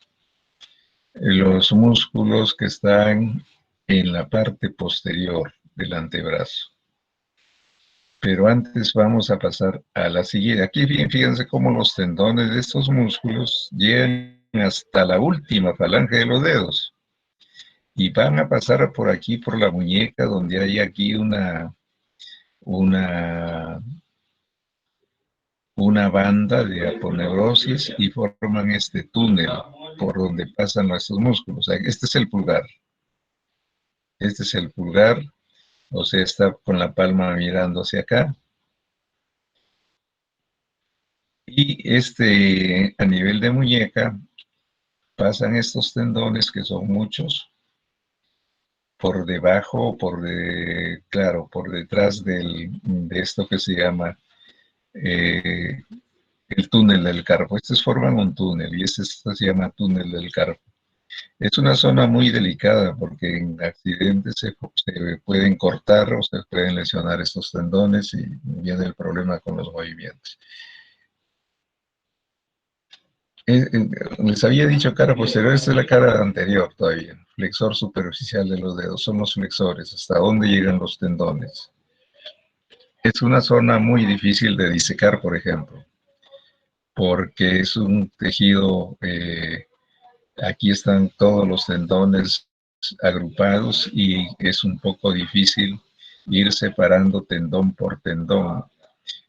A: los músculos que están en la parte posterior del antebrazo. Pero antes vamos a pasar a la siguiente. Aquí fíjense cómo los tendones de estos músculos llegan hasta la última falange de los dedos. Y van a pasar por aquí, por la muñeca, donde hay aquí una banda de aponeurosis y forman este túnel por donde pasan nuestros músculos. O sea, este es el pulgar. Este es el pulgar, o sea, está con la palma mirando hacia acá. Y a nivel de muñeca, pasan estos tendones, que son muchos, por debajo, claro, por detrás de esto que se llama el túnel del carpo. Estos forman un túnel y este se llama túnel del carpo. Es una zona muy delicada porque en accidentes se pueden cortar o se pueden lesionar estos tendones y viene el problema con los movimientos. Les había dicho cara posterior, esta es la cara anterior todavía. Flexor superficial de los dedos, son los flexores, hasta dónde llegan los tendones. Es una zona muy difícil de disecar, por ejemplo, porque es un tejido, aquí están todos los tendones agrupados y es un poco difícil ir separando tendón por tendón.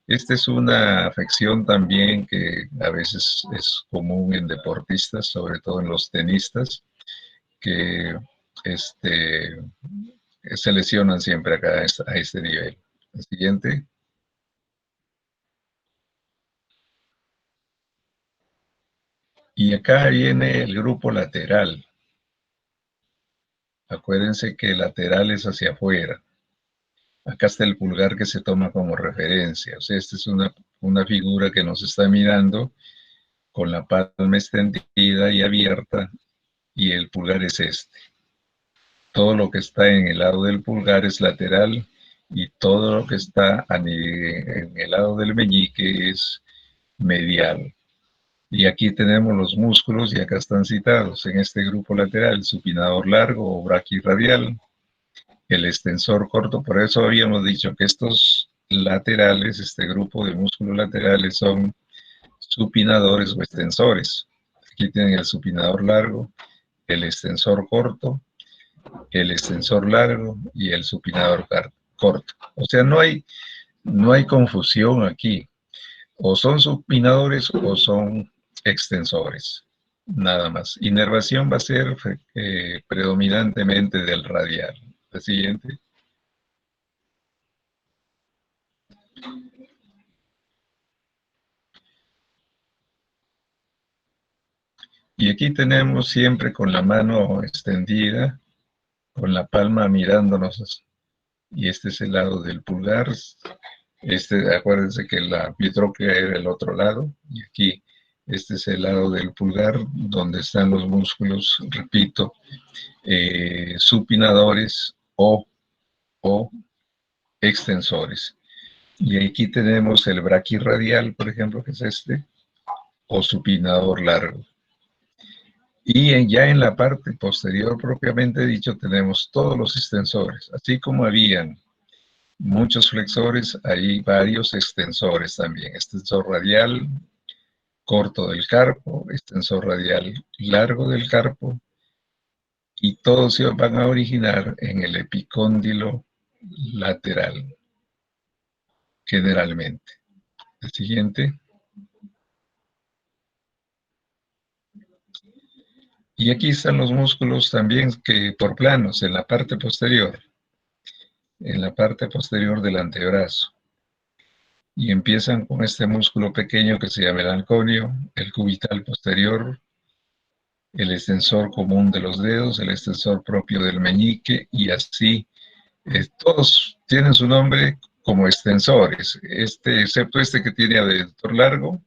A: Esta es una afección también que a veces es común en deportistas, sobre todo en los tenistas, que se lesionan siempre acá a este nivel. El siguiente. Y acá viene el grupo lateral. Acuérdense que lateral es hacia afuera. Acá está el pulgar que se toma como referencia. O sea, esta es una figura que nos está mirando con la palma extendida y abierta y el pulgar es este. Todo lo que está en el lado del pulgar es lateral y todo lo que está en el lado del meñique es medial. Y aquí tenemos los músculos y acá están citados en este grupo lateral, el supinador largo o braquirradial, el extensor corto. Por eso habíamos dicho que estos laterales, este grupo de músculos laterales son supinadores o extensores. Aquí tienen el supinador largo, el extensor corto, el extensor largo y el supinador corto. O sea, no hay confusión aquí. O son supinadores o son extensores, nada más. Inervación va a ser predominantemente del radial. La siguiente. Y aquí tenemos siempre con la mano extendida, con la palma mirándonos, y este es el lado del pulgar. Acuérdense que la epitróquea era el otro lado, y aquí este es el lado del pulgar, donde están los músculos, repito, supinadores o extensores. Y aquí tenemos el braquirradial, por ejemplo, que es este, o supinador largo. Y ya en la parte posterior, propiamente dicho, tenemos todos los extensores. Así como habían muchos flexores, hay varios extensores también. Extensor radial corto del carpo, extensor radial largo del carpo, y todos se van a originar en el epicóndilo lateral, generalmente. El siguiente. Y aquí están los músculos también que por planos, en la parte posterior del antebrazo. Y empiezan con este músculo pequeño que se llama el anconio, el cubital posterior, el extensor común de los dedos, el extensor propio del meñique, y así todos tienen su nombre como extensores, excepto este que tiene aductor largo.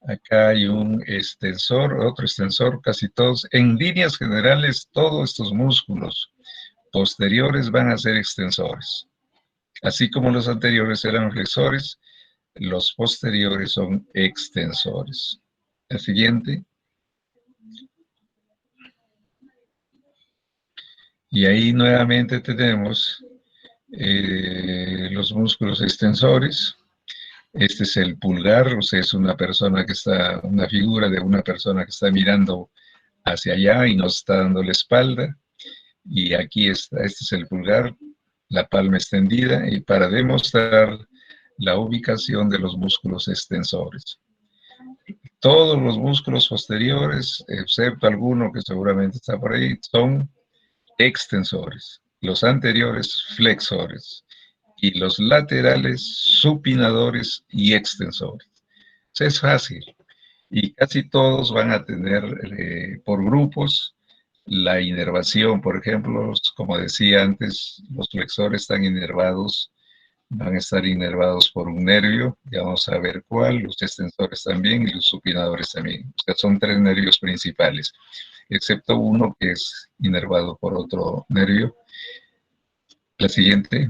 A: Acá hay un extensor, otro extensor, casi todos. En líneas generales, todos estos músculos posteriores van a ser extensores. Así como los anteriores eran flexores, los posteriores son extensores. El siguiente. Y ahí nuevamente tenemos los músculos extensores. Este es el pulgar, o sea, es una figura de una persona que está mirando hacia allá y nos está dando la espalda. Y aquí está, este es el pulgar, la palma extendida, y para demostrar la ubicación de los músculos extensores. Todos los músculos posteriores, excepto alguno que seguramente está por ahí, son extensores. Los anteriores, flexores. Y los laterales, supinadores y extensores. Es fácil. Y casi todos van a tener por grupos la inervación. Por ejemplo, como decía antes, los flexores están inervados, van a estar inervados por un nervio, ya vamos a ver cuál, los extensores también y los supinadores también. O sea, son 3 nervios principales, excepto uno que es inervado por otro nervio. La siguiente.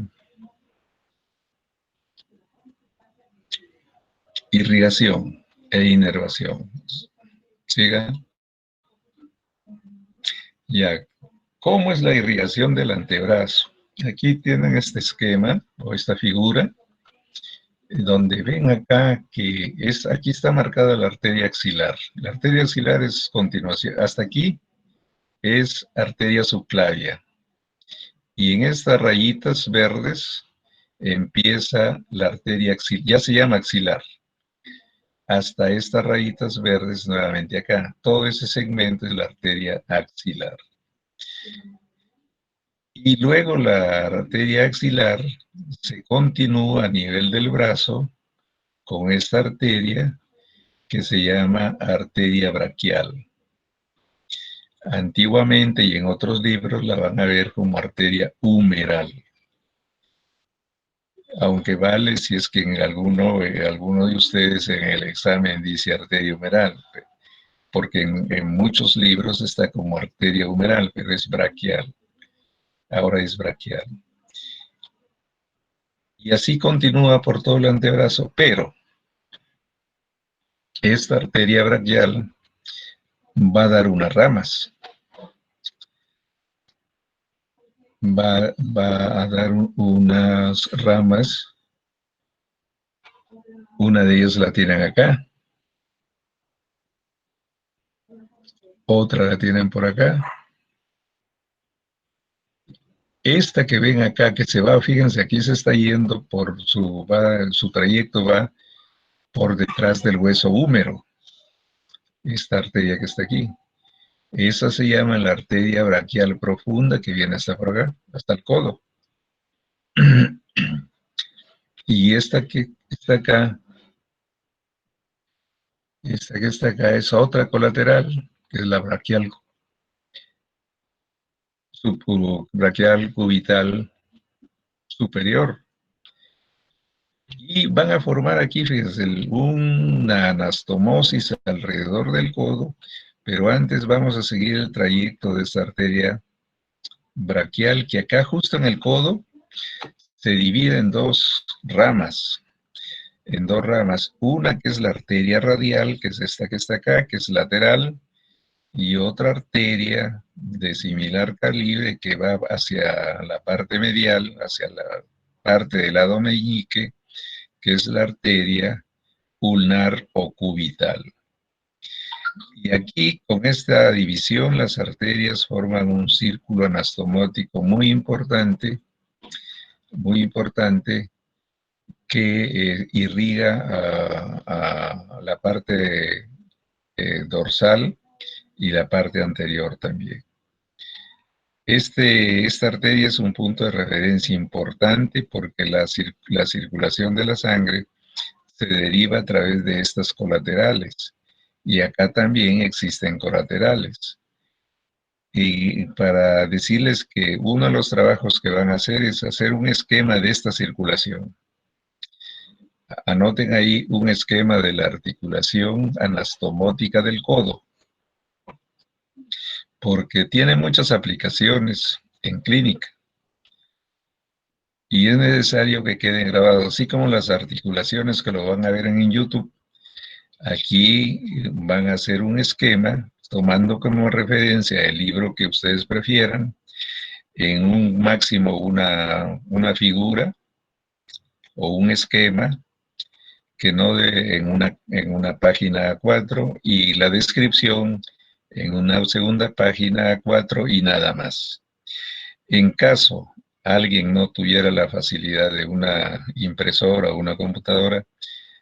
A: Irrigación e inervación. Siga. Ya. ¿Cómo es la irrigación del antebrazo? Aquí tienen este esquema o esta figura, donde ven acá que aquí está marcada la arteria axilar. La arteria axilar es continuación. Hasta aquí es arteria subclavia. Y en estas rayitas verdes empieza la arteria axilar. Ya se llama axilar. Hasta estas rayitas verdes nuevamente acá. Todo ese segmento es la arteria axilar. Y luego la arteria axilar se continúa a nivel del brazo con esta arteria que se llama arteria braquial. Antiguamente y en otros libros la van a ver como arteria humeral. Aunque vale si es que en alguno de ustedes en el examen dice arteria humeral, porque en muchos libros está como arteria humeral, pero es braquial. Ahora es braquial. Y así continúa por todo el antebrazo, pero esta arteria braquial va a dar unas ramas. Va a dar unas ramas. Una de ellas la tienen acá. Otra la tienen por acá. Esta que ven acá, que se va, fíjense, aquí se está yendo por su trayecto va por detrás del hueso húmero. Esta arteria que está aquí. Esa se llama la arteria braquial profunda que viene hasta por acá, hasta el codo. Y esta que está acá, esta que está acá es otra colateral, que es la braquial braquial cubital superior. Y van a formar aquí, fíjense, una anastomosis alrededor del codo, pero antes vamos a seguir el trayecto de esta arteria braquial, que acá justo en el codo se divide en dos ramas. Una que es la arteria radial, que es esta que está acá, que es lateral, y otra arteria de similar calibre que va hacia la parte medial, hacia la parte del lado meñique, que es la arteria ulnar o cubital. Y aquí, con esta división, las arterias forman un círculo anastomótico muy importante que irriga a la parte dorsal y la parte anterior también. Esta arteria es un punto de referencia importante porque la circulación de la sangre se deriva a través de estas colaterales. Y acá también existen colaterales. Y para decirles que uno de los trabajos que van a hacer es hacer un esquema de esta circulación. Anoten ahí un esquema de la articulación anastomótica del codo, porque tiene muchas aplicaciones en clínica y es necesario que queden grabados, así como las articulaciones que lo van a ver en YouTube. Aquí van a hacer un esquema tomando como referencia el libro que ustedes prefieran, en un máximo una figura o un esquema que no en una página A4 y la descripción en una segunda página A4 y nada más. En caso alguien no tuviera la facilidad de una impresora o una computadora,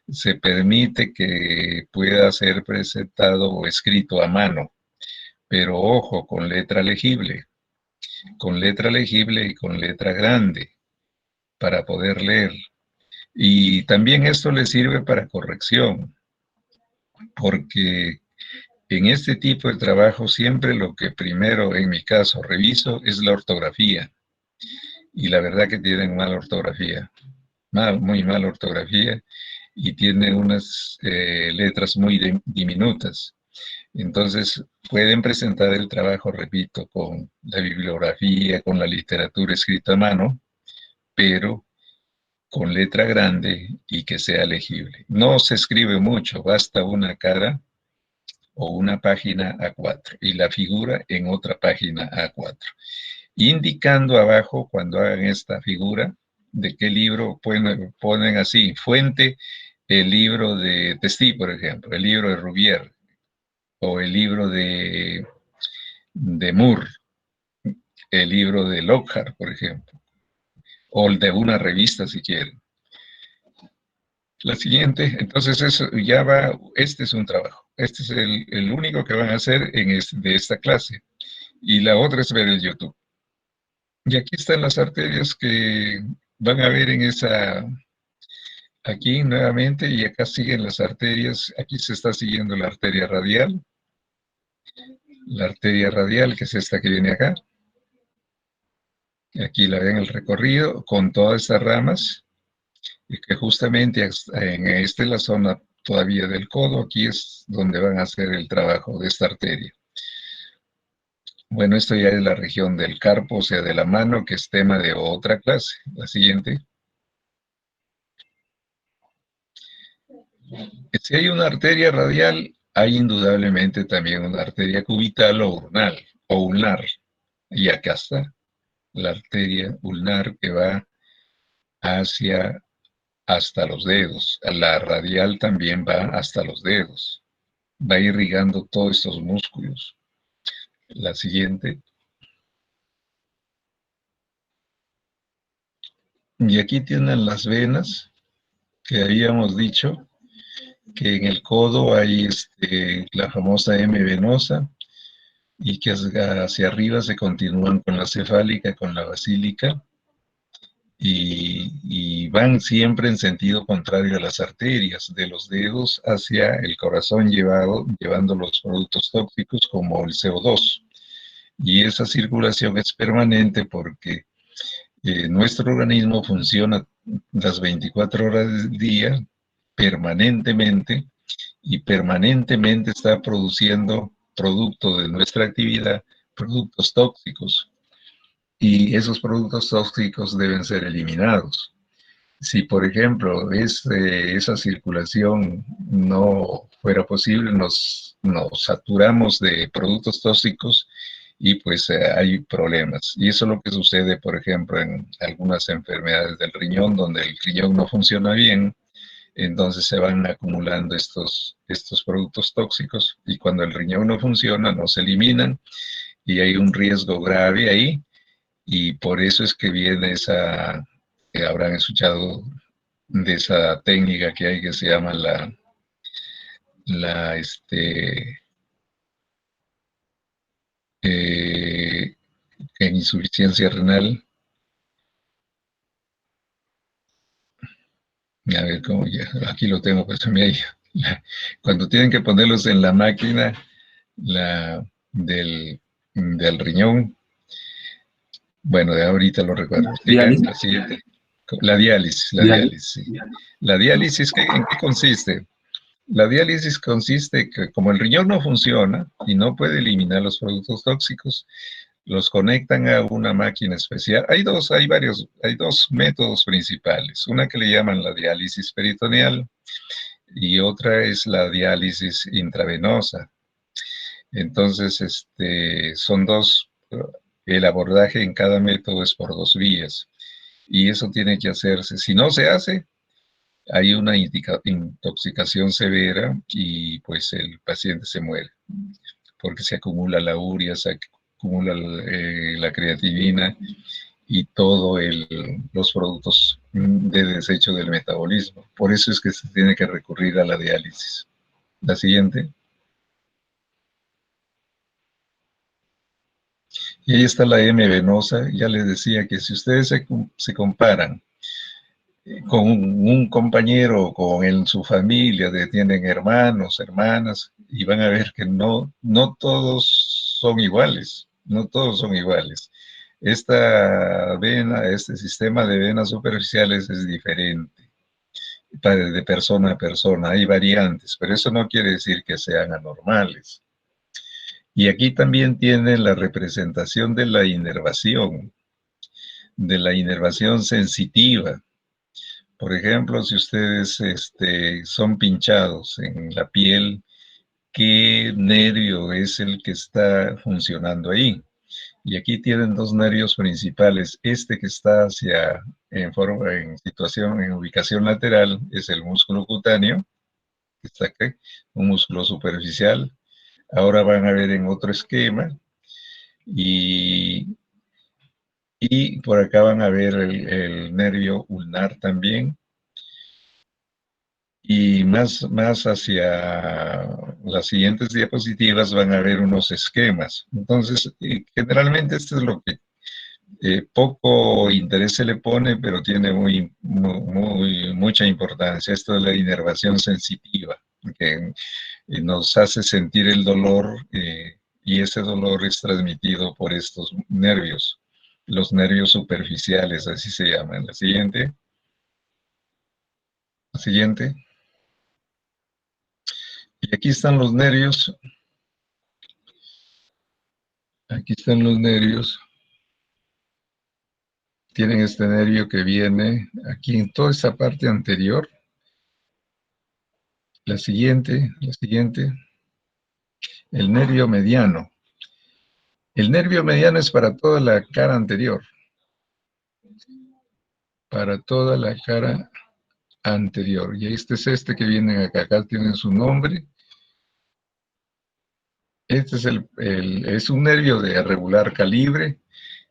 A: se permite que pueda ser presentado o escrito a mano, pero ojo, con letra legible y con letra grande para poder leer. Y también esto le sirve para corrección, porque en este tipo de trabajo siempre lo que primero, en mi caso, reviso es la ortografía. Y la verdad que tienen mala ortografía, muy mala ortografía, y tienen unas letras muy diminutas. Entonces, pueden presentar el trabajo, repito, con la bibliografía, con la literatura escrita a mano, pero con letra grande y que sea legible. No se escribe mucho, basta una cara o una página A4 y la figura en otra página A4. Indicando abajo, cuando hagan esta figura, de qué libro ponen así, fuente, el libro de Testi, por ejemplo, el libro de Rubier, o el libro de Moore, el libro de Lockhart, por ejemplo, o el de una revista si quieren. La siguiente, entonces eso ya va, este es un trabajo, este es el único que van a hacer de esta clase, y la otra es ver el YouTube. Y aquí están las arterias que van a ver aquí nuevamente, y acá siguen las arterias, aquí se está siguiendo la arteria radial, que es esta que viene acá. Aquí la ven el recorrido con todas estas ramas, y que justamente en esta es la zona todavía del codo, aquí es donde van a hacer el trabajo de esta arteria. Bueno, esto ya es la región del carpo, o sea, de la mano, que es tema de otra clase. La siguiente. Si hay una arteria radial, hay indudablemente también una arteria cubital o ulnar. Y acá está la arteria ulnar que va hasta los dedos. La radial también va hasta los dedos. Va irrigando todos estos músculos. La siguiente. Y aquí tienen las venas que habíamos dicho que en el codo hay la famosa M venosa, y que hacia arriba se continúan con la cefálica, con la basílica, y van siempre en sentido contrario a las arterias, de los dedos hacia el corazón, llevando los productos tóxicos como el CO2. Y esa circulación es permanente porque nuestro organismo funciona las 24 horas del día permanentemente, y permanentemente está produciendo producto de nuestra actividad, productos tóxicos, y esos productos tóxicos deben ser eliminados. Si, por ejemplo, esa circulación no fuera posible, nos saturamos de productos tóxicos y pues hay problemas. Y eso es lo que sucede, por ejemplo, en algunas enfermedades del riñón, donde el riñón no funciona bien. Entonces se van acumulando estos productos tóxicos, y cuando el riñón no funciona, no se eliminan, y hay un riesgo grave ahí, y por eso es que viene habrán escuchado de esa técnica que hay que se llama la eh, en insuficiencia renal. A ver cómo ya, aquí lo tengo, pues se me ha ido. Cuando tienen que ponerlos en la máquina del riñón, bueno, de ahorita lo recuerdo. Sigan,
C: ¿Diálisis?
A: la siguiente. La diálisis, la
C: ¿Diálisis?
A: diálisis. Sí. La diálisis, ¿en qué consiste? La diálisis consiste que como el riñón no funciona y no puede eliminar los productos tóxicos, los conectan a una máquina especial. Hay dos métodos principales. Una que le llaman la diálisis peritoneal y otra es la diálisis intravenosa. Entonces, son dos, el abordaje en cada método es por dos vías. Y eso tiene que hacerse. Si no se hace, hay una intoxicación severa y pues el paciente se muere, porque se acumula la urea, se acumula la creatinina y todos los productos de desecho del metabolismo. Por eso es que se tiene que recurrir a la diálisis. La siguiente. Y ahí está la M venosa. Ya les decía que si ustedes se comparan con un compañero, su familia, tienen hermanos, hermanas, y van a ver que no todos son iguales, no todos son iguales. Esta vena, este sistema de venas superficiales es diferente de persona a persona, hay variantes, pero eso no quiere decir que sean anormales. Y aquí también tiene la representación de la inervación sensitiva. Por ejemplo, si ustedes son pinchados en la piel, ¿qué nervio es el que está funcionando ahí? Y aquí tienen dos nervios principales. Este que está en ubicación lateral es el músculo cutáneo, que está aquí, un músculo superficial. Ahora van a ver en otro esquema y por acá van a ver el nervio ulnar también. Y más hacia las siguientes diapositivas van a ver unos esquemas. Entonces, generalmente esto es lo que poco interés se le pone, pero tiene mucha importancia. Esto es la inervación sensitiva, que nos hace sentir el dolor y ese dolor es transmitido por estos nervios, los nervios superficiales, así se llaman. La siguiente. La siguiente. Y aquí están los nervios. Aquí están los nervios. Tienen este nervio que viene aquí en toda esta parte anterior. La siguiente. El nervio mediano. El nervio mediano es para toda la cara anterior. Para toda la cara anterior. Y este es que viene acá. Acá tienen su nombre. Este es un nervio de regular calibre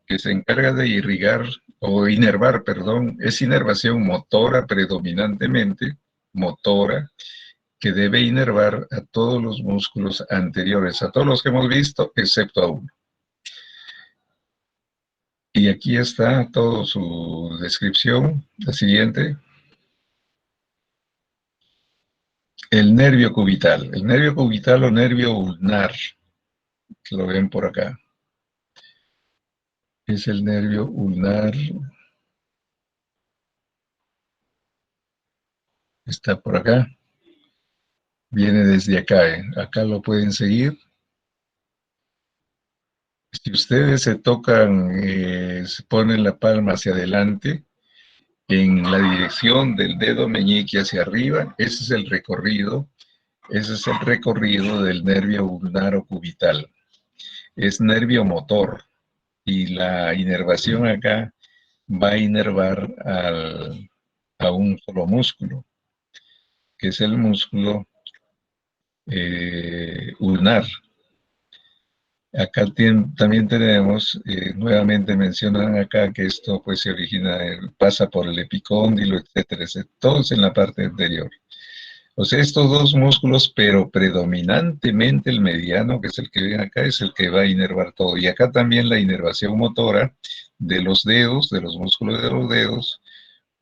A: que se encarga de inervar, perdón, es inervación motora predominantemente, motora, que debe inervar a todos los músculos anteriores, a todos los que hemos visto, excepto a uno. Y aquí está toda su descripción. La siguiente. El nervio cubital. El nervio cubital o nervio ulnar, que lo ven por acá. Es el nervio ulnar. Está por acá. Viene desde acá. Acá lo pueden seguir. Si ustedes se tocan, se ponen la palma hacia adelante, en la dirección del dedo meñique hacia arriba, ese es el recorrido del nervio ulnar o cubital. Es nervio motor y la inervación acá va a inervar a un solo músculo, que es el músculo ulnar. Acá también tenemos, nuevamente mencionan acá que esto pues se origina, pasa por el epicóndilo, etcétera, todo es en la parte anterior. O sea, estos dos músculos, pero predominantemente el mediano, que es el que ven acá, es el que va a inervar todo. Y acá también la inervación motora de los dedos, de los músculos de los dedos,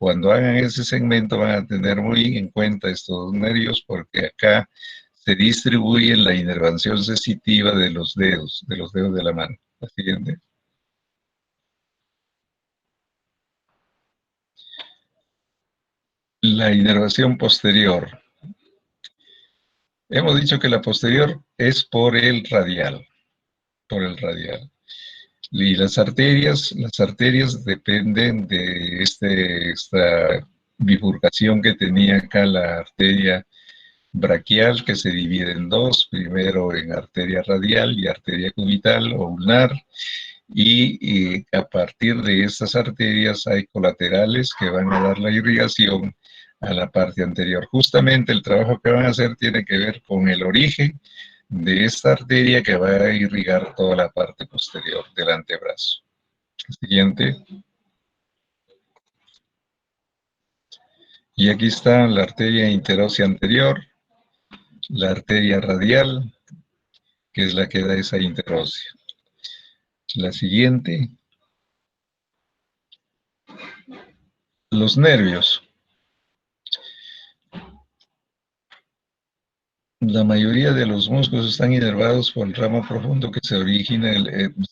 A: cuando hagan ese segmento van a tener muy en cuenta estos nervios, porque acá se distribuye la inervación sensitiva de los dedos de la mano. La siguiente. La inervación posterior. Hemos dicho que la posterior es por el radial. Y las arterias dependen de esta bifurcación que tenía acá la arteria braquial, que se divide en dos, primero en arteria radial y arteria cubital o ulnar, y a partir de estas arterias hay colaterales que van a dar la irrigación a la parte anterior. Justamente el trabajo que van a hacer tiene que ver con el origen de esta arteria que va a irrigar toda la parte posterior del antebrazo. Siguiente. Y aquí está la arteria interósea anterior, la arteria radial, que es la que da esa interósea. La siguiente. Los nervios. La mayoría de los músculos están inervados por el ramo profundo que se origina,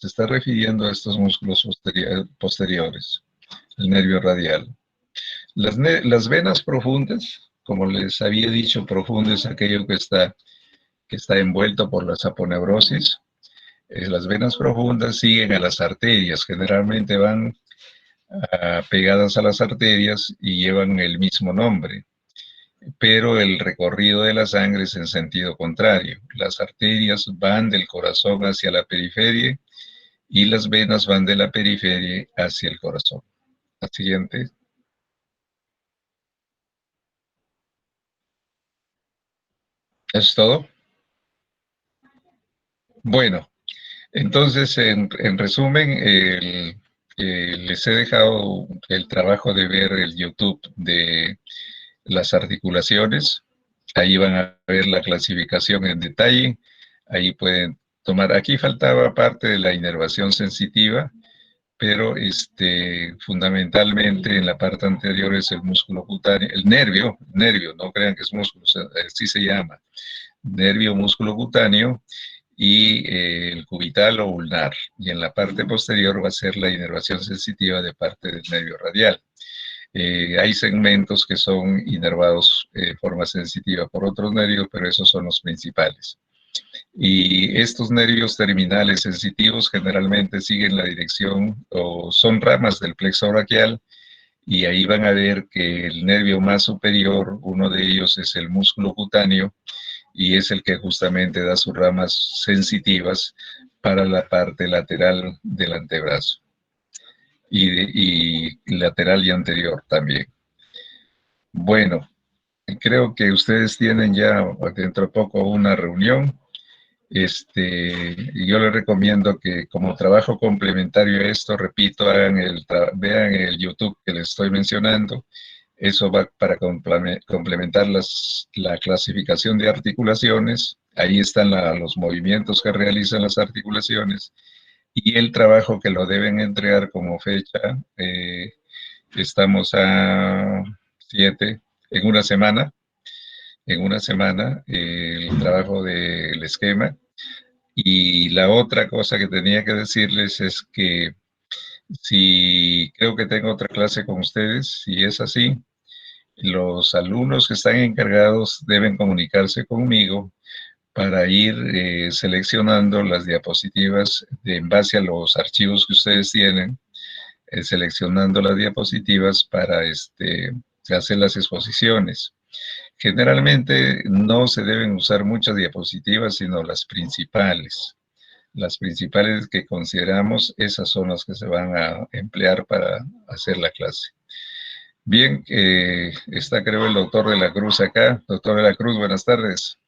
A: se está refiriendo a estos músculos posteriores, el nervio radial. Las venas profundas, como les había dicho, profundo es aquello que está envuelto por la saponeurosis. Las venas profundas siguen a las arterias, generalmente van pegadas a las arterias y llevan el mismo nombre, pero el recorrido de la sangre es en sentido contrario. Las arterias van del corazón hacia la periferia y las venas van de la periferia hacia el corazón. La siguiente. ¿Eso es todo? Bueno, entonces, en resumen, les he dejado el trabajo de ver el YouTube de las articulaciones. Ahí van a ver la clasificación en detalle. Ahí pueden tomar. Aquí faltaba parte de la inervación sensitiva, pero fundamentalmente en la parte anterior es el músculo cutáneo, el nervio, no crean que es músculo, así se llama, nervio músculo cutáneo, y el cubital o ulnar, y en la parte posterior va a ser la inervación sensitiva de parte del nervio radial. Hay segmentos que son inervados de forma sensitiva por otros nervios, pero esos son los principales. Y estos nervios terminales sensitivos generalmente siguen la dirección o son ramas del plexo braquial, y ahí van a ver que el nervio más superior, uno de ellos es el músculo cutáneo, y es el que justamente da sus ramas sensitivas para la parte lateral del antebrazo y lateral y anterior también. Bueno, creo que ustedes tienen ya dentro de poco una reunión. Y yo les recomiendo que como trabajo complementario a esto, repito, vean el YouTube que les estoy mencionando. Eso va para complementar la clasificación de articulaciones. Ahí están los movimientos que realizan las articulaciones y el trabajo que lo deben entregar como fecha. Estamos a 7, en una semana. El trabajo del esquema. Y la otra cosa que tenía que decirles es que si creo que tengo otra clase con ustedes, si es así, los alumnos que están encargados deben comunicarse conmigo para ir seleccionando las diapositivas en base a los archivos que ustedes tienen, seleccionando las diapositivas para hacer las exposiciones. Generalmente no se deben usar muchas diapositivas, sino las principales. Las principales que consideramos, esas son las que se van a emplear para hacer la clase. Bien, está creo el doctor de la Cruz acá. Doctor de la Cruz, buenas tardes.